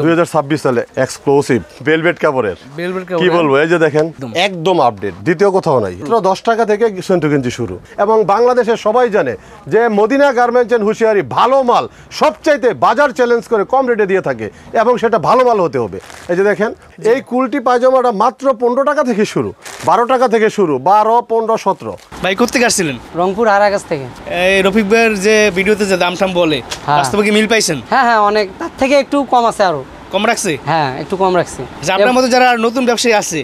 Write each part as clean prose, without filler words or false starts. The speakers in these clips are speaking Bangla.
2026 সালে এক্সক্লুসিভ ভেলভেট কাপড়ের কি বলবো, এই যে দেখেন একদম আপডেট, দ্বিতীয় কোথাও নাই। 10 টাকা থেকে 100 কেজি শুরু, এবং বাংলাদেশের সবাই জানে যে মদিনা গার্মেন্টস এন্ড হুঁশিয়ারি ভালো মাল সবচাইতে বাজার চ্যালেঞ্জ করে কম রেটে দিয়ে থাকে, এবং সেটা ভালো মাল হতে হবে। এই যে দেখেন এই কুলটি পায়জামাটা মাত্র 15 টাকা থেকে শুরু, 12 টাকা থেকে শুরু, 12, 15, 17। ভাই কোথেকে আসছিলেন? রংপুর হারাগাছ থেকে। এই রফিক ভাইয়ের যে ভিডিওতে যে দাম টাম বলে, বাস্তবে কি মিল পাইছেন? হ্যাঁ, অনেক, তার থেকে একটু কম আছে, আরো কম রাখছে। হ্যাঁ, একটু কম রাখছে। আপনার মতো যারা নতুন ব্যবসায়ী আছে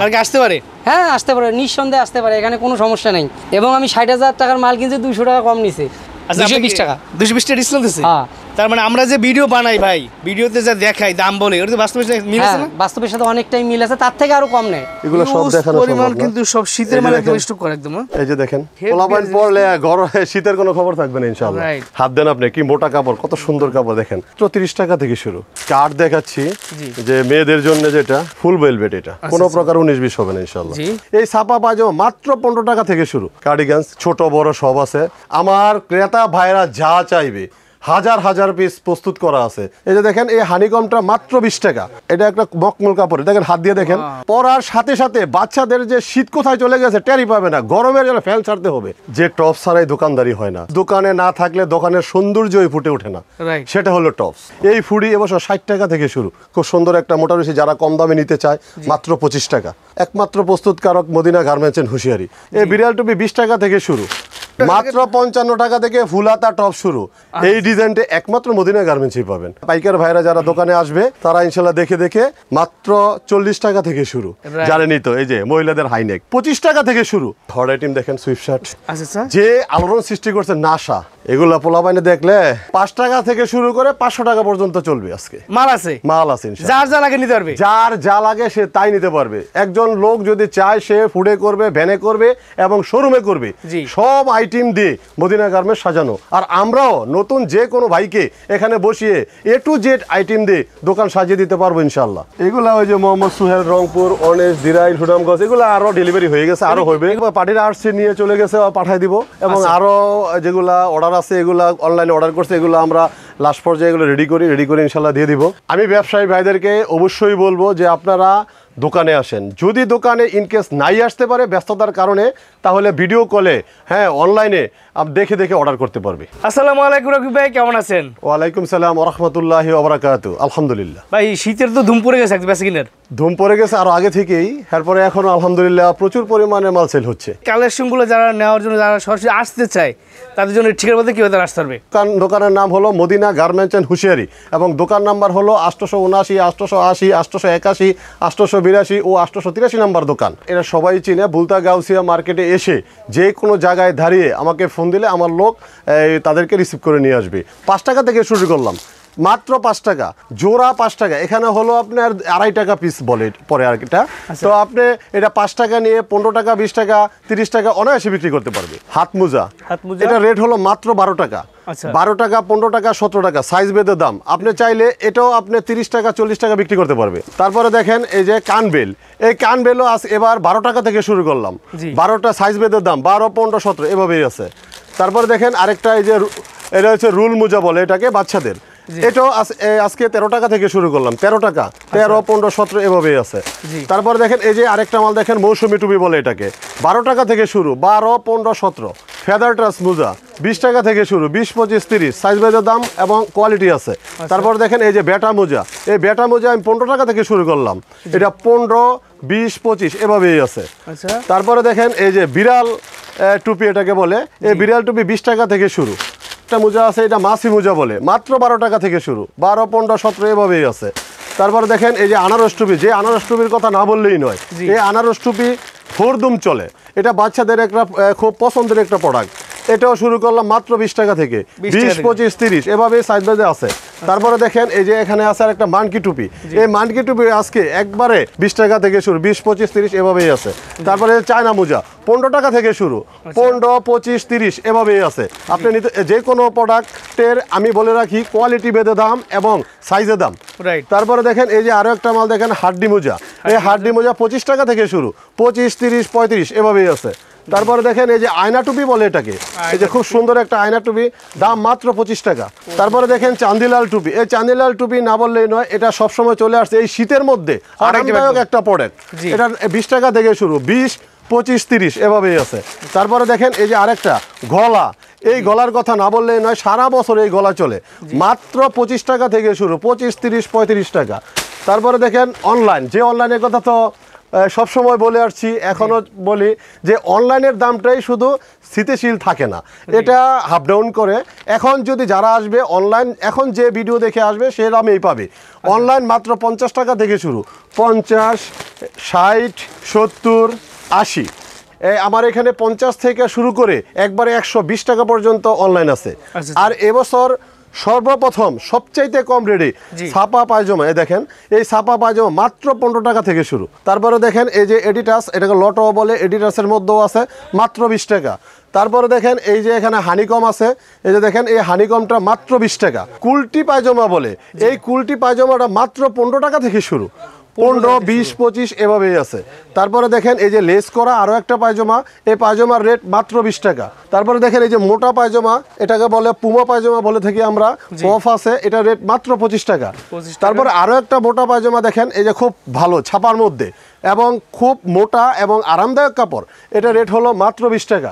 তারা কি আসতে পারে? হ্যাঁ, আসতে পারে, নিঃসন্দেহে আসতে পারে, এখানে কোনো সমস্যা নেই। এবং আমি 60,000 টাকার মাল কিনছি, 200 টাকা কম নিছে। 220 টাকা 220 টাকা ডিসকাউন্ট দিছে। হ্যাঁ, তার মানে আমরা যে ভিডিও বানাই ভাই, ভিডিওতে যা দেখাই দাম বলে, ওটা তো বাস্তবের সাথে মিল আছে না? বাস্তবের সাথে অনেকটাই মিল আছে, তার থেকে আরো কম নেয়। এগুলো সব দেখানো পরিমাণ কিন্তু সব শীতের মানে একদম স্টক করে একদম। এই যে দেখেন পোলাপাইন পরলে গরমে শীতের কোনো খবর থাকবে না ইনশাআল্লাহ। হাত দেন আপনি, কি মোটা কাপড়, কত সুন্দর কাপড় দেখেন। 30 টাকা থেকে শুরু। কার্ড দেখাচ্ছি যে মেয়েদের জন্য, যেটা ফুল ভেলভেট, এটা কোনো প্রকার 19-20 হবে না ইনশাআল্লাহ। এই ছাপা পায়জামা মাত্র 15 টাকা থেকে শুরু। কার্ডিগানস ছোট বড় সব আছে। আমার ক্রেতা ভাইরা যা চাইবে হাজার হাজার পিস প্রস্তুত করা আছে। এই যে দেখেন এই হানিকমটা মাত্র 20 টাকা। এটা একটা মকমল কাপড়, দেখেন হাত দিয়ে দেখেন। পরার সাথে সাথে বাচ্চাদের যে শীত কোথায় চলে গেছে টেরি পাবে না, গরমের জন্য ফ্যান ছাড়তে হবে। যে টপস ছাড়াই দোকানদারি হয় না, দোকানে না থাকলে দোকানের সৌন্দর্যই ফুটে ওঠে না, সেটা হলো টপস। এই ফুডি এবছর 60 টাকা থেকে শুরু। খুব সুন্দর একটা মোটা রশি, যারা কম দামে নিতে চায় মাত্র 25 টাকা। একমাত্র প্রস্তুতকারক মদিনা গার্মেন্টস এন্ড হুঁশিয়ারি। এই বিড়াল টুপি 20 টাকা থেকে শুরু, মাত্র 55 টাকা থেকে ফুলাতা টপ শুরু। এই ডিজাইনটা একমাত্র মদিনা গার্মেন্টসই পাবেন। পাইকার ভাইরা যারা দোকানে আসবে তারা ইনশাল্লাহ দেখে দেখে মাত্র 40 টাকা থেকে শুরু। জানেনই তো, এই যে মহিলাদের হাইনেক 25 টাকা থেকে শুরু। হট আইটেম দেখেন, সুইফট শার্ট, যে আলোড়ন সৃষ্টি করছে নাসা, এগুলা পোলাপাইনে দেখলে 5 টাকা থেকে শুরু করে 500 টাকা পর্যন্ত চলবে। আজকে মাল আছে যার যা লাগে নিতে পারবে, যার যা লাগে সে তাই নিতে পারবে। একজন লোক যদি চায় সে ফুডে করবে, ভ্যানে করবে এবং শোরুমে করবে, সব আইটেম দিয়ে মদিনা গার্মেন্টস সাজানো। আর আমরাও নতুন যে কোনো ভাইকে এখানে বসিয়ে A to Z আইটেম দিয়ে দোকান সাজিয়ে দিতে পারবো ইনশাল্লাহ। এগুলা ওই যে মোহাম্মদ সুহেল, রংপুর, অনেশ, দিরাইল, সুনামগঞ্জ, এগুলো আরো ডেলিভারি হয়ে গেছে, আরো হবে। পার্টিরা আসছে, নিয়ে চলে গেছে, পাঠাই দিব। এবং আরো যেগুলা অর্ডার আছে, এগুলা অনলাইনে অর্ডার করছে, এগুলো আমরা লাস্ট পর্যায়ে এগুলো রেডি করে ইনশাল্লাহ দিয়ে দিব। আমি ব্যবসায়ী ভাইদেরকে অবশ্যই বলবো যে আপনারা দোকানে আসেন। যদি দোকানে ইনকেস নাই আসতে পারে ব্যস্ততার কারণে, তাহলে ভিডিও কলে, হ্যাঁ, অনলাইনে দেখে দেখে অর্ডার করতে পারবে। আসসালামু আলাইকুম রফিক ভাই, কেমন আছেন? ওয়ালাইকুম সালাম ওয়া রাহমাতুল্লাহি ওয়া বারাকাতুহু। আলহামদুলিল্লাহ ভাই, শীতের তো ধুম পড়ে গেছে, বেশি কিনার ধুম পড়ে গেছে আরো আগে থেকেই। এরপরে এখনো আলহামদুলিল্লাহ প্রচুর পরিমাণে মাল সেল হচ্ছে। কালেকশনগুলো যারা নেওয়ার জন্য, যারা সরাসরি আসতে চায়, তাদের জন্য ঠিকানা বলতে কিভাবে আসতে পারবে? দোকানের নাম হলো মদিনা গার্মেন্টস এন্ড হুঁশিয়ারি, এবং দোকান নাম্বার হলো 879, 880, 881, 882 ও 883 নাম্বার দোকান। এরা সবাই চিনে। বুলতা গাউসিয়া মার্কেটে এসে যে কোনো জায়গায় দাঁড়িয়ে আমাকে ফোন দিলে আমার লোক তাদেরকে রিসিভ করে নিয়ে আসবে। 5 টাকা থেকে শুরু করলাম, মাত্র 5 টাকা জোড়া, 5 টাকা। এখানে হলো আপনার 2.5 টাকা পিস বলে পরে আর এটা। তো আপনি এটা 5 টাকা নিয়ে 15 টাকা, 20 টাকা, 30 টাকা অনায়াসে বিক্রি করতে পারবে। হাত মোজা, এটা রেট হলো মাত্র 12 টাকা। 12 টাকা, 15 টাকা, 17 টাকা, সাইজ বেঁধে দাম। আপনি চাইলে এটাও আপনি 30 টাকা, 40 টাকা বিক্রি করতে পারবে। তারপরে দেখেন এই যে কানবেল, এই কানবেলও এবার 12 টাকা থেকে শুরু করলাম। 12টা সাইজ বেঁধে দাম, 12, 15, 17 এভাবেই আছে। তারপরে দেখেন আরেকটা, এই যে এটা হচ্ছে রুল মোজা বলে এটাকে, বাচ্চাদের। এটাও আজকে 13 টাকা থেকে শুরু করলাম। 13 টাকা, 13, 15, 17 এভাবেই আছে। তারপরে দেখেন এই যে আরেকটা মাল দেখেন, মৌসুমি টুপি বলে এটাকে, 12 টাকা থেকে শুরু, 12, 15, 17। ফেদার টাচ মোজা 20 টাকা থেকে শুরু, 20, 25, 30 সাইজ বেঁধে দাম এবং কোয়ালিটি আছে। তারপর দেখেন এই যে বেটা মোজা, এই বেটা মোজা আমি 15 টাকা থেকে শুরু করলাম। এটা 15, 20, 25 এভাবেই আছে। তারপরে দেখেন এই যে বিড়াল টুপি এটাকে বলে, এই বিড়াল টুপি 20 টাকা থেকে শুরু। একটা মোজা আছে, এটা মাসি মোজা বলে, মাত্র 12 টাকা থেকে শুরু, 12, 15, 17 এভাবেই আছে। তারপরে দেখেন এই যে আনারস টুপি, যে আনারস টুপির কথা না বললেই নয়, এই আনারস টুপি ফোরদুম চলে। এটা বাচ্চাদের একটা খুব পছন্দের একটা প্রোডাক্ট। এটাও শুরু করলাম মাত্র 20 টাকা থেকে, 20, 25, 30 এভাবে সাইজ বেঁধে আছে। তারপরে দেখেন এই যে এখানে আছে আর একটা মানকি টুপি, এই মানকি টুপি আজকে একবারে 20 টাকা থেকে শুরু, 20, 25, 30 এভাবেই আছে। তারপরে চায়না মোজা 15 টাকা থেকে শুরু, 15, 25, 30 এভাবেই আছে। আপনি নিতে যে কোনো প্রোডাক্টের আমি বলে রাখি কোয়ালিটি বেঁধে দাম এবং সাইজে দাম। তারপরে দেখেন এই যে আরো একটা মাল দেখেন, হাড্ডি মোজা। এই হাড্ডি মোজা 25 টাকা থেকে শুরু, 25, 30, 35 এভাবেই আছে। তারপরে দেখেন এই যে আয়না টুপি বলে এটাকে, এই যে খুব সুন্দর একটা আয়না টুপি, দাম মাত্র 25 টাকা। তারপরে দেখেন চান্দিলাল টুপি, এই চান্দিলাল টুপি না বললেই নয়, এটা সবসময় চলে আসছে এই শীতের মধ্যে আরামদায়ক একটা প্রোডাক্ট। এটা 20 টাকা থেকে শুরু, 20, 25, 30 এভাবেই আছে। তারপরে দেখেন এই যে আরেকটা গলা, এই গলার কথা না বললেই নয়, সারা বছর এই গলা চলে, মাত্র 25 টাকা থেকে শুরু, 25, 30, 35 টাকা। তারপরে দেখেন অনলাইন, যে অনলাইনের কথা তো সবসময় বলে আসছি, এখনও বলি যে অনলাইনের দামটাই শুধু স্থিতিশীল থাকে না, এটা হাফ ডাউন করে। এখন যদি যারা আসবে অনলাইন, এখন যে ভিডিও দেখে আসবে সে দামেই পাবে। অনলাইন মাত্র 50 টাকা থেকে শুরু, 50, 60, 70, 80। আমার এখানে 50 থেকে শুরু করে একবারে 120 টাকা পর্যন্ত অনলাইন আছে। আর এবছর সর্বপ্রথম সবচাইতে কম রেটে ছাপা পায়জামা, এই দেখেন এই ছাপা পায়জামা মাত্র 15 টাকা থেকে শুরু। তারপরে দেখেন এই যে এডিটাস, এটাকে লটো বলে, এডিটাসের মধ্যেও আছে মাত্র 20 টাকা। তারপরে দেখেন এই যে এখানে হানিকম আছে, এই যে দেখেন এই হানিকমটা মাত্র 20 টাকা। কুলটি পায়জামা বলে, এই কুলটি পায়জামাটা মাত্র 15 টাকা থেকে শুরু, 15, 20, 25 এভাবেই আছে। তারপরে দেখেন এই যে লেস করা আরও একটা পায়জামা, এই পায়জামার রেট মাত্র 20 টাকা। তারপরে দেখেন এই যে মোটা পায়জামা, এটাকে বলে পুমা পায়জামা বলে থাকি আমরা, কফ আছে, এটা রেট মাত্র 25 টাকা। তারপরে আরও একটা মোটা পায়জামা দেখেন, এই যে খুব ভালো ছাপার মধ্যে এবং খুব মোটা এবং আরামদায়ক কাপড়, এটা রেট হলো মাত্র 20 টাকা।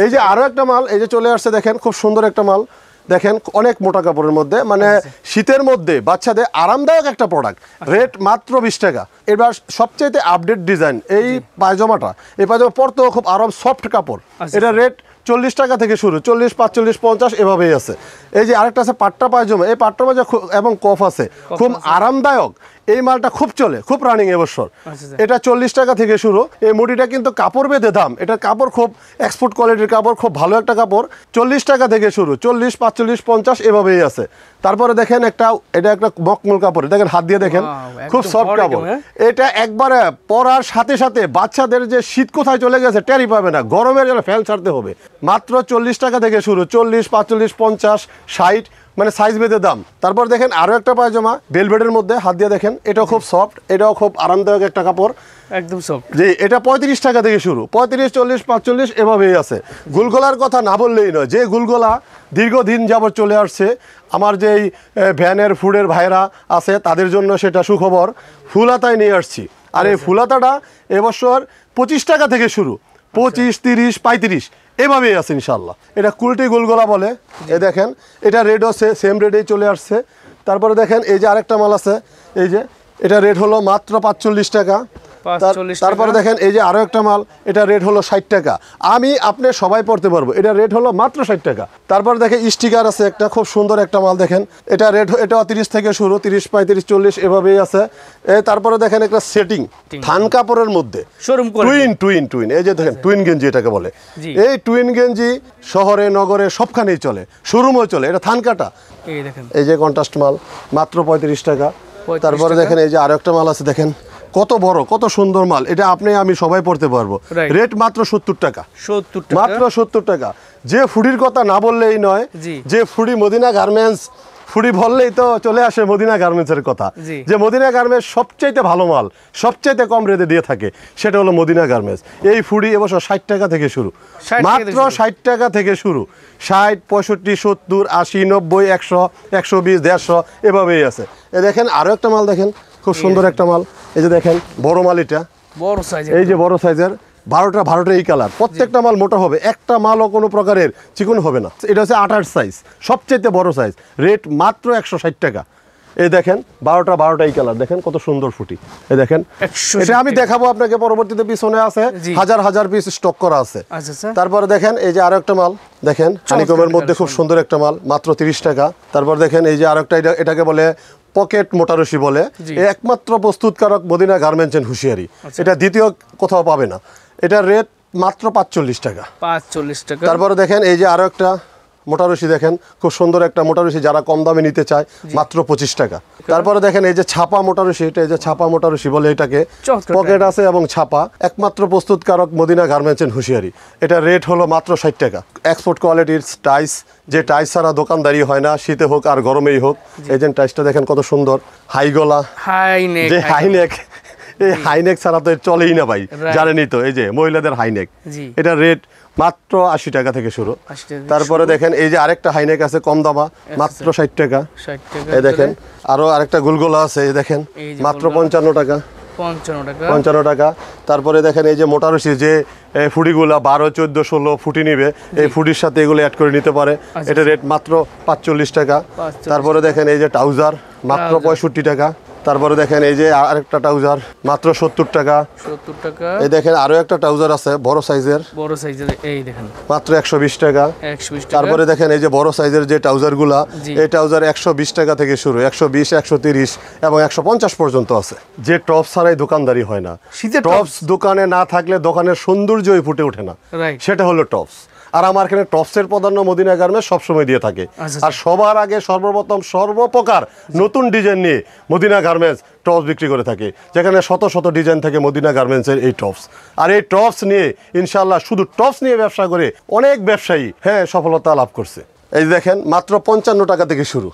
এই যে আরও একটা মাল এই যে চলে আসছে, দেখেন খুব সুন্দর একটা মাল, দেখেন অনেক মোটা কাপড়ের মধ্যে, মানে শীতের মধ্যে বাচ্চাদের আরামদায়ক একটা প্রোডাক্ট, রেট মাত্র 20 টাকা। এবার সবচেয়ে আপডেট ডিজাইন এই পায়জামাটা, এই পায়জামা পরতেও খুব আরাম, সফট কাপড়, এটা রেট 40 টাকা থেকে শুরু, 40, 45, 50 এভাবেই আছে। এই যে আরেকটা আছে পাট্টা পায়জামা, এই পাট্টা পায়জামা এবং কফ আছে, খুব আরামদায়ক, এই মালটা খুব চলে, খুব রানিং এবছর। এটা 40 টাকা থেকে শুরু। এই মুড়িটা কিন্তু কাপড় বেঁধে দাম, এটার কাপড় খুব এক্সপোর্ট কোয়ালিটির কাপড়, খুব ভালো একটা কাপড়, 40 টাকা থেকে শুরু, 40, 45, 50 এভাবেই আছে। তারপরে দেখেন এটা একটা মকমল কাপড়, দেখেন হাত দিয়ে দেখেন, খুব সফট কাপড়, এটা একবারে পরার সাথে সাথে বাচ্চাদের যে শীত কোথায় চলে গেছে টেরই পাবে না, গরমের জন্য ফ্যান ছাড়তে হবে। মাত্র 40 টাকা থেকে শুরু, 40, 45, 50, 60, মানে সাইজ বেঁধে দাম। তারপর দেখেন আরও একটা পায়জামা বেলভেটের মধ্যে, হাত দিয়ে দেখেন, এটাও খুব সফট, এটাও খুব আরামদায়ক একটা কাপড়, একদম সফট। জি, এটা 35 টাকা থেকে শুরু, 35, 40, 45 এভাবেই আছে। গুলগোলার কথা না বললেই নয়, যে গুলগোলা দীর্ঘদিন যাবত চলে আসছে, আমার যেই ভ্যানের ফুডের ভাইরা আছে তাদের জন্য সেটা সুখবর, ফুলাতায় নিয়ে আসছি। আর এই ফুলাতাটা এবছর 25 টাকা থেকে শুরু, 25, 30, 35 এভাবেই আছে ইনশাল্লাহ। এটা কুলটি গুলগোলা বলে, এ দেখেন এটা রেটও সেম রেটেই চলে আসছে। তারপরে দেখেন এই যে আরেকটা মাল আছে, এই যে এটা রেট হলো মাত্র 45 টাকা। তারপরে দেখেন এই যে আরও একটা মাল, এটা রেট হলো 60 টাকা। আপনি সবাই পড়তে পারবো, এটা রেট হলো মাত্র 60 টাকা। তারপর দেখেন স্টিকার আছে একটা, খুব সুন্দর একটা মাল, দেখেন এটা রেট, এটাও 30 থেকে শুরু, 30, 35, 40 এভাবেই আছে। তারপরে দেখেন একটা সেটিং থান কাপড়ের মধ্যে টুইন, এই যে দেখেন টুইন গেঞ্জি এটাকে বলে, এই টুইন গেঞ্জি শহরে নগরে সবখানেই চলে, শোরুমও চলে, এটা থান কাটা। এই যে কন্ট্রাস্ট মাল মাত্র 35 টাকা। তারপরে দেখেন এই যে আরো একটা মাল আছে, দেখেন কত বড় কত সুন্দর মাল, এটা আমি সবাই পড়তে পারবো, রেট মাত্র 70 টাকা, মাত্র 70 টাকা। যে ফুডির কথা না বললেই নয়, যে ফুডি মদিনা গার্মেন্টস, ফুডি বললেই তো চলে আসে মদিনা গার্মেন্টসের কথা, যে মদিনা গার্মেন্টস সবচাইতে ভালো মাল সবচাইতে কম রেটে দিয়ে থাকে, সেটা হলো মদিনা গার্মেন্টস। এই ফুডি এবছর 60 টাকা থেকে শুরু, মাত্র 60 টাকা থেকে শুরু, 60, 65, 70, 80, 90, 100, 120, 150 এভাবেই আছে। দেখেন আরও একটা মাল, দেখেন খুব সুন্দর একটা মাল, এই যে দেখেন বড় মাল, এটা বড় সাইজ, এই যে বড় সাইজের 12টা এই কালার, প্রত্যেকটা মাল মোটা হবে, একটা মালও কোনো প্রকারের চিকন হবে না। এটা হচ্ছে 28 সাইজ, সবচেয়ে বড় সাইজ, রেট মাত্র 160 টাকা। এই দেখেন 12টা এই কালার, দেখেন কত সুন্দর ফুটি, এই দেখেন, এটা আমি দেখাবো আপনাকে পরবর্তীতে, পিছনে আছে হাজার পিস স্টক করা আছে। তারপরে দেখেন এই যে আরো একটা মাল, দেখেন হানিকমের মধ্যে খুব সুন্দর একটা মাল, মাত্র 30 টাকা। তারপর দেখেন এই যে আরেকটা, এটাকে বলে পকেট মোটারসি বলে, একমাত্র প্রস্তুতকারক মদিনা গার্মেন্টস এন্ড হুঁশিয়ারি, এটা দ্বিতীয় কোথাও পাবে না, এটা রেট মাত্র 45 টাকা। তারপরে দেখেন এই যে আরো একটা মোটারসি, দেখেন খুব সুন্দর একটা মোটারসি, যারা কম দামে নিতে চায় মাত্র 25 টাকা। তারপরে দেখেন এই যে ছাপা মোটারসি, এটা এই যে ছাপা মোটারসি বলে এটাকে, পকেট আছে এবং ছাপা, একমাত্র প্রস্তুতকারক মদিনা গার্মেন্টস এন্ড হুঁশিয়ারি, এটা রেট হলো মাত্র 60 টাকা। এক্সপোর্ট কোয়ালিটির টাইস, যে টাইস ছাড়া দোকানদারি হয় না, শীতে হোক আর গরমেই হোক। এই যে টাইসটা দেখেন কত সুন্দর, হাই গলা, যে হাই নেক, এই হাইনেক ছাড়া তো চলেই না ভাই, জানেনই তো, এই যে মহিলাদের হাইনেক, জি এটা রেট মাত্র 80 টাকা থেকে শুরু। 80 টাকা তারপরে দেখেন এই যে আরেকটা হাইনেক আছে কম দামা, মাত্র 60 টাকা। 60 টাকা এই দেখেন আরো আরেকটা গুলগোলা আছে, এই দেখেন এই যে মাত্র গুলগোলা। 55 টাকা। 55 টাকা 55 টাকা। তারপরে দেখেন এই যে মোটারসি, যে ফুডিগুলা 12, 14, 16 ফুটি নিবে, এই ফুডির সাথে এগুলো অ্যাড করে নিতে পারে। এটা রেট মাত্র 45 টাকা। 45 তারপরে দেখেন এই যে ট্রাউজার মাত্র 65 টাকা। তারপরে দেখেন এই যে আরেকটা ট্রাউজার মাত্র 70 টাকা। 70 টাকা। এই দেখেন আরো একটা ট্রাউজার আছে বড় সাইজের, বড় সাইজের, এই দেখেন মাত্র 120 টাকা। 120 টাকা। তারপরে দেখেন এই যে বড় সাইজের যে ট্রাউজারগুলা, জি। এই ট্রাউজার 120 টাকা থেকে শুরু, 120, 130 এবং 150 পর্যন্ত আছে। যে টপস ছাড়াই দোকানদারি হয় না, শীতের টপস দোকানে না থাকলে দোকানের সৌন্দর্যই ফুটে ওঠে না, রাইট। সেটা হলো টপস। আর আমার এখানে টপসের প্রাধান্য মদিনা গার্মেন্টস সবসময় দিয়ে থাকে। আচ্ছা, আর সবার আগে সর্বপ্রথম সর্বপ্রকার নতুন ডিজাইন নিয়ে মদিনা গার্মেন্টস টপস বিক্রি করে থাকে, যেখানে শত শত ডিজাইন থাকে মদিনা গার্মেন্টসের এই টপস। আর এই টপস নিয়ে ইনশাল্লাহ শুধু টপস নিয়ে ব্যবসা করে অনেক ব্যবসায়ী সফলতা লাভ করছে। এই দেখেন মাত্র 55 টাকা থেকে শুরু,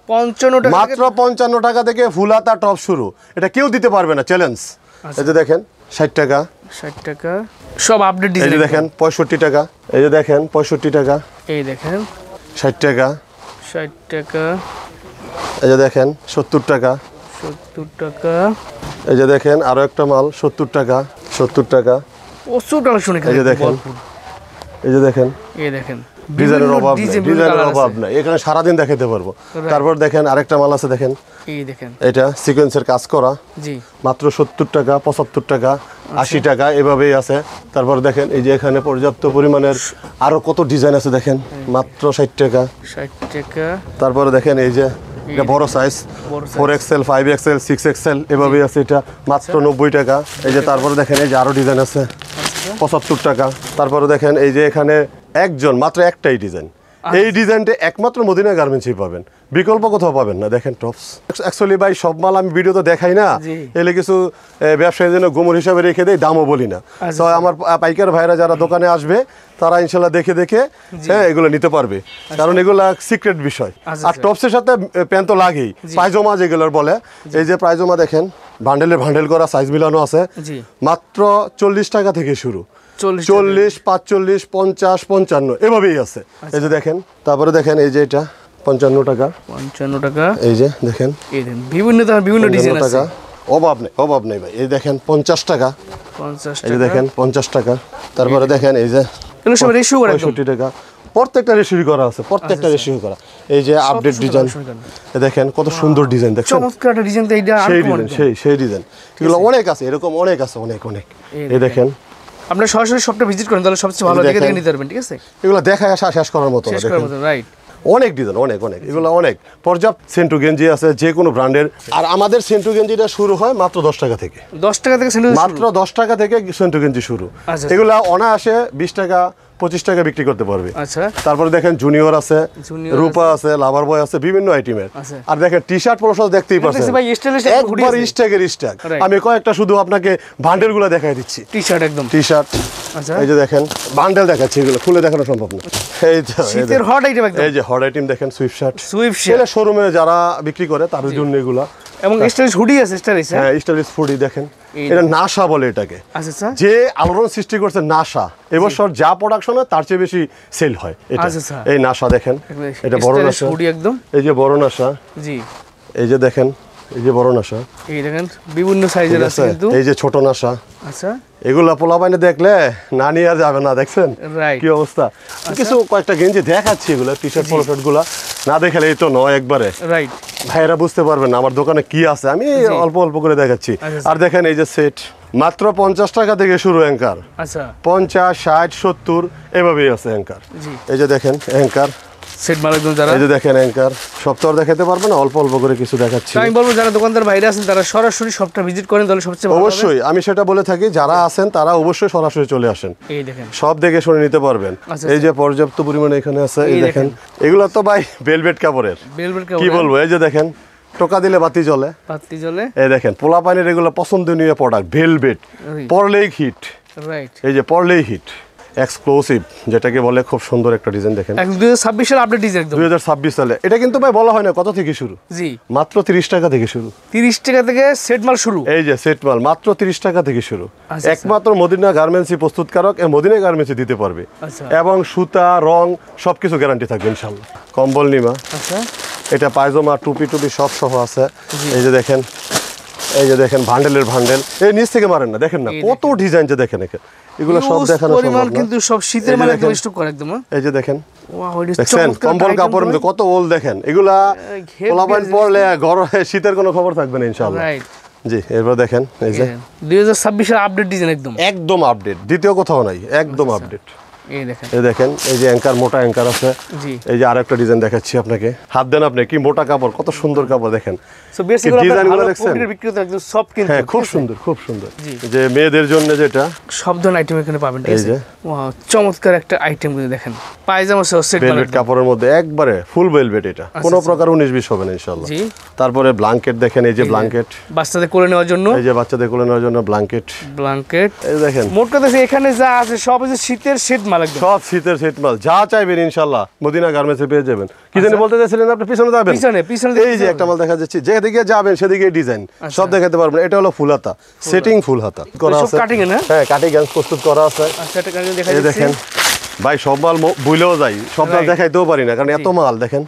55 টাকা মাত্র 55 টাকা থেকে ফুলাতা টপ শুরু, এটা কেউ দিতে পারবে না, চ্যালেঞ্জ। এই যে দেখেন 60 টাকা। 60 টাকা সব আপডেট এই যে ডিজাইন। দেখেন 65 টাকা। এই যে দেখেন 65 টাকা। এই দেখেন 60 টাকা। 60 টাকা। এই যে দেখেন 70 টাকা। 70 টাকা। এই যে দেখেন আরো একটা মাল 70 টাকা। 70 টাকা। প্রচুর কালেকশন এখানে। এই যে দেখেন, এই যে দেখেন এই দেখেন ডিজাইনের বিভিন্ন অভাব নেই, ডিজাইন, বিভিন্ন ডিজাইনের কালার অভাব আছে। নাই, এখানে সারাদিন দেখাতে পারবো। তারপর দেখেন আরেকটা মাল আছে, দেখেন এই দেখেন এটা সিকোয়েন্সের কাজ করা, জি মাত্র 70 টাকা, 75 টাকা, 80 টাকা, এভাবেই আছে। তারপর দেখেন এই যে এখানে পর্যাপ্ত পরিমাণের আরো কত ডিজাইন আছে, দেখেন মাত্র 60 টাকা। 60 টাকা। তারপরে দেখেন এই যে এটা বড় সাইজ, বড় size। 4XL, 5XL, 6XL এভাবেই আছে, এটা মাত্র 90 টাকা। এই যে তারপরে দেখেন এই যে আরো ডিজাইন আছে 75 টাকা। তারপরে দেখেন এই যে এখানে একজন মাত্র একটাই ডিজাইন, এই ডিজাইনটা একমাত্র মদিনা গার্মেন্টসই পাবেন, বিকল্প কোথাও পাবেন না। দেখেন টপস অ্যাকচুয়ালি ভাই সব মাল আমি ভিডিও তো দেখাই না, জি। এলে কিছু ব্যবসায়ীর জন্য গোমর হিসাবে রেখে দেয়, দামও বলি না। আচ্ছা, তো আমার পাইকার ভাইরা যারা দোকানে আসবে তারা ইনশাল্লাহ দেখে দেখে এগুলো নিতে পারবে, কারণ এগুলো সিক্রেট বিষয়। আচ্ছা, আর টপসের সাথে প্যান্ট তো লাগেই, পায়জামা যেগুলোর বলে, এই যে পায়জামা দেখেন বান্ডেলের বান্ডেল করা, সাইজ মিলানো আছে, জি মাত্র 40 টাকা থেকে শুরু, 40 40, 45, 50, 55 এভাবেই আছে। এই যে দেখেন, তারপরে দেখেন এই যে এটা 55 টাকা। 55 টাকা। এই যে দেখেন এই দেখেন বিভিন্ন ধরনের বিভিন্ন ডিজাইন 55 আছে। টাকা, অভাব নেই, অভাব নেই ভাই। এই দেখেন 50 টাকা। 50 এই যে টাকা। দেখেন 50 টাকা। তারপরে দেখেন এই যে এগুলো সব রেশিও করে একদম। 65 টাকা। প্রত্যেকটা রেশিও করা আছে, প্রত্যেকটা রেশিও করা। এই যে আপডেট সুন্দর ডিজাইন, collection এখানে। এই দেখেন কত সুন্দর ডিজাইন, দেখছেন চমৎকার একটা ডিজাইন, তো এইটা আর সেই কমন ডিজাইন, সেই ডিজাইন, এগুলো অনেক আছে, এরকম অনেক আছে, অনেক অনেক। এই দেখেন আপনারা সরাসরি শপটা ভিজিট করেন, তাহলে সবচেয়ে ভালো এই দেখে দেখেন। দেখে নিতে পারবেন, ঠিক আছে? এগুলো দেখায় আসা শেষ করার মতো না। শেষ করার দেখেন মতো, রাইট। অনেক ডিজাইন, অনেক অনেক, এগুলো অনেক পর্যাপ্ত। সেন্টু গেঞ্জি আছে যে কোনো ব্র্যান্ডের, আর আমাদের সেন্টু গেঞ্জিটা শুরু হয় মাত্র 10 টাকা থেকে, 10 টাকা থেকে স্যান্ডেল মাত্র 10 টাকা থেকে সেন্টু গেঞ্জি শুরু। আচ্ছা। এগুলা অনায়াসে 20 টাকা, 25 টাকা বিক্রি করতে পারবে। আচ্ছা। তারপরে দেখেন জুনিয়র আছে, জুনিয়র রূপা আছে, লাভার বয় আছে, বিভিন্ন আইটেমের। আচ্ছা। আর দেখেন টি শার্ট পলো শার্ট দেখতেই পাচ্ছেন, দেখছি ভাই, স্টাইলিশ একটা hoodie একবার আছে। স্ট্যাকের স্ট্যাক। Right. আমি কয়েকটা শুধু আপনাকে বান্ডেলগুলো দেখাই দিচ্ছি। টি-শার্ট একদম। টি শার্ট, আচ্ছা। এই যে দেখেন বান্ডেল দেখাচ্ছি, এগুলো খুলে দেখানো সম্ভব না। এই তো এই শীতের দেখেন। হট আইটেম একদম। এই যে হট আইটেম দেখেন, সুইফট শার্ট, সুইফট শার্ট এটা শোরুমে যারা বিক্রি করে তাদের জন্য এগুলা। এবং স্টাইলিশ হুডি আছে, স্টাইলিশ। হ্যাঁ স্টাইলিশ ফুডি দেখেন, এই এটা নাসা বলে এটাকে। আচ্ছা আচ্ছা। যে আলোড়ন সৃষ্টি করছে নাসা, এবছর যা প্রোডাকশন হয় তার চেয়ে বেশি সেল হয় এটা। আচ্ছা, আচ্ছা। এই নাসা দেখেন, এটা বড় স্টাইলিশ নাসা, হুডি একদম। এই যে বড় নাসা, জি। এই যে দেখেন, এই যে বড় নাসা, এই দেখেন বিভিন্ন সাইজের ঠিক আছে আছে? কিন্তু। এই যে ছোট নাসা, আচ্ছা, এগুলা পোলা বাইনে দেখলে না নিয়ে আর যাবে না, দেখছেন রাইট। কি অবস্থা। কিছু কয়েকটা গেঞ্জি দেখাচ্ছি, এগুলো টি শার্ট পলো শার্ট গুলা না দেখালে এই তো নয় একবারে, রাইট। ভাইয়েরা বুঝতে পারবেন না আমার দোকানে কি আছে, আমি অল্প অল্প করে দেখাচ্ছি। আচ্ছা। আর দেখেন এই যে সেট মাত্র 50 টাকা থেকে শুরু, অ্যাঙ্কার আচ্ছা, 50, 60, 70 এভাবেই আছে অ্যাঙ্কার। জি। এই যে দেখেন অ্যাঙ্কার, সেট মাল একদম যারা। এই যে দেখেন অ্যাঙ্কার, সব তো আর দেখাতে পারবো না, অল্প অল্প করে কিছু দেখাচ্ছি। তো আমি বলবো যারা দোকানদার বাইরে আছেন তারা সরাসরি শপটা ভিজিট করেন, তাহলে সবচেয়ে ভালো হবে। অবশ্যই আমি সেটা বলে থাকি, যারা আছেন তারা অবশ্যই সরাসরি চলে আসেন, এই দেখেন সব দেখে শুনে নিতে পারবেন। আচ্ছা, এই যে পর্যাপ্ত পরিমাণে এখানে আছে, এই এই দেখেন এগুলো তো ভাই ভেলভেট কাপড়ের, বেলবেট কি বলবো। এই যে দেখেন টোকা দিলে বাতি জ্বলে, পাত্তি জ্বলে, এই দেখেন পোলা পানির এগুলো পছন্দনীয় প্রোডাক্ট, ভেলভেট, ওই। পরলেই হিট, রাইট। এই যে পরলেই হিট। এক্সক্লুসিভ যেটাকে বলে, খুব সুন্দর একটা ডিজাইন দেখেন, একদম 2026 সালে আপডেট ডিজাইন একদম। 2026 সালে। এটা কিন্তু ভাই বলা হয় না কত থেকে শুরু, জি মাত্র 30 টাকা থেকে শুরু। 30 টাকা থেকে সেট মাল শুরু। এই যে সেট মাল মাত্র 30 টাকা থেকে শুরু। আচ্ছা, একমাত্র মদিনা গার্মেন্টসই প্রস্তুতকারক, মদিনা গার্মেন্টসই দিতে পারবে। আচ্ছা এবং সুতা, রং সবকিছু গ্যারান্টি থাকবে ইনশাল্লাহ। কম্বল নিমা, আচ্ছা এটা পায়জামা, টুপি টুপি সব সহ আছে। এই যে দেখেন, এই যে দেখেন ভান্ডেলের ভান্ডেল, এই নিচ থেকে মারেন না, দেখেন না কত ডিজাইন যে দেখেন, এগুলো সব Huge দেখানো পরিমাণ সম্ভব না। কিন্তু সব শীতের এই যে মাল একদম দেখেন। স্টক করে একদম। এই যে দেখেন, ওয়াও, এটা দেখছেন চমৎকার কম্বল item কাপড়ের মধ্যে ভাই। কত ওল দেখেন, এগুলা হেভি পোলাপান জিনিস। পরলে গরমে শীতের কোনো খবর থাকবে না ইনশাআল্লাহ। রাইট। জি, এরপর দেখেন এই যে 2026 এর আপডেট ডিজাইন একদম। একদম আপডেট, দ্বিতীয় কোথাও নাই, একদম আপডেট। এই দেখেন, এই দেখেন, এই যে অ্যাঙ্কার, মোটা অ্যাঙ্কার আছে। জি এই যে আরেকটা ডিজাইন দেখাচ্ছি আপনাকে, হাত দেন আপনি, কি মোটা কাপড়, কত সুন্দর কাপড় দেখেন। সো বেসিক্যালি ডিজাইনগুলো আপনারা দেখছেন? কোটির বিক্রিতে একদম সব কিন্তু হ্যাঁ খুব সুন্দর, খুব সুন্দর। জি। যে মেয়েদের জন্য যেটা, সব ধরনের আইটেম এখানে পাবেন, ঠিক এই আছে? যে। ওয়াও, চমৎকার একটা আইটেম কিন্তু দেখেন, পায়জামা সহ সেট মাল ভেলভেট একদম। কাপড়ের মধ্যে একবারে ফুল ভেলভেট, এটা কোনো প্রকার 19-20 হবে না ইনশাআল্লাহ। জি। তারপরে ব্ল্যাঙ্কেট দেখেন, এই যে ব্ল্যাঙ্কেট, বাচ্চাদের কোলে নেওয়ার জন্য এই যে বাচ্চাদের কোলে নেওয়ার জন্য ব্ল্যাঙ্কেট, ব্ল্যাঙ্কেট। এই দেখেন মোট কথা এখানে যা আছে সব হচ্ছে শীতের সেট মাল একদম। সব শীতের সেট মাল, যা চাইবেন ইনশাআল্লাহ মদিনা গার্মেন্টসে পেয়ে যাবেন। কি জানি বলতে চাইছিলেন আপনি, পিছনে যাবেন, পিছনে এই যে একটা মাল দেখা যাচ্ছে, যেদিকে যাবেন সেদিকে ডিজাইন সব দেখাতে পারবেন। এটা হলো ফুল হাতা, সেটিং ফুল হাতা করা সব আছে। cutting এ না? হ্যাঁ, কাটিং গ্যান্স প্রস্তুত করা আছে। আচ্ছা, এটা কারণে দেখা এই যাচ্ছে। দেখেন ভাই, সব মাল ভুলেও যাই, সব মাল Right. দেখাইতেও পারি না, কারণ এত মাল দেখেন।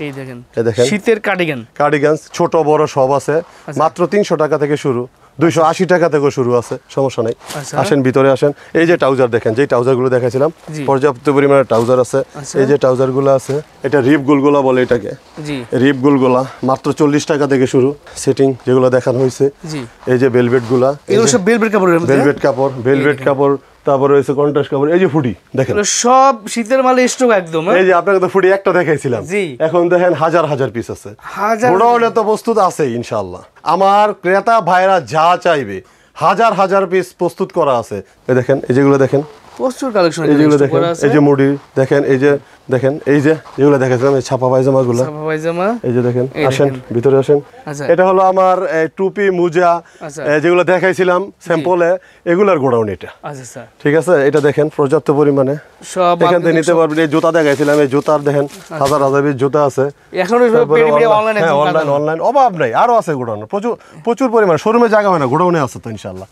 এই দেখেন, এই দেখেন। শীতের কার্ডিগান। কার্ডিগানস ছোট বড় সব আছে, মাত্র 300 টাকা থেকে শুরু, 280 টাকা থেকে শুরু আছে, সমস্যা নাই। আচ্ছা। আসেন ভিতরে আসেন। এই যে ট্রাউজার দেখেন, যেই ট্রাউজারগুলো দেখাইছিলাম, জি। পর্যাপ্ত পরিমাণে ট্রাউজার আছে। আচ্ছা। এই যে ট্রাউজারগুলো আছে, এটা রিপ গুলগুলা বলে এটাকে, জি রিপ গুলগুলা মাত্র 40 টাকা থেকে শুরু। সেটিং যেগুলো দেখানো হয়েছে, জি, এই যে ভেলভেট গুলা, এগুলো সব বেলভেট কাপড়ের মধ্যে। ভেলভেট কাপড়, ভেলভেট কাপড়, তারপর রয়েছে কন্ট্রাস্ট কাপড়। এই যে ফুডি দেখেন, এগুলো সব শীতের মালে স্টক একদম। হ্যাঁ? এই যে আপনাকে তো ফুডি একটা দেখাইছিলাম, জি। এখন দেখেন হাজার হাজার পিস আছে। হাজার গোডাউনে তো প্রস্তুত আছে ইনশাআল্লাহ। আমার ক্রেতা ভাইরা যা চাইবে হাজার হাজার পিস প্রস্তুত করা আছে। এই দেখেন, এই যেগুলো দেখেন, প্রচুর কালেকশন এই যেগুলো দেখেন, এই যে মুড়ি দেখেন, এই যে দেখেন, এই যে যেগুলো দেখাচ্ছিলাম, এই ছাপা পায়জামাগুলো, পায়জামা। এই যে দেখেন। এই আসেন দেখেন। ভিতরে আসেন। আচ্ছা। এটা হলো আমার টুপি, মোজা, আচ্ছা। যেগুলো দেখাইছিলাম স্যাম্পলে, এগুলার গোডাউন এটা। আচ্ছা স্যার, ঠিক আছে, এটা দেখেন পর্যাপ্ত পরিমাণে সব এখান থেকে নিতে পারবেন। এই জুতা দেখাইছিলাম, এই জুতার দেখেন হাজার হাজার পিস জুতা আছে। এখন অনলাইনে অনলাইন অভাব নাই, আরো আছে গোডাউনে প্রচুর প্রচুর পরিমাণে। শোরুমে জায়গা হয় না, গোডাউনে আছে তো ইনশাআল্লাহ।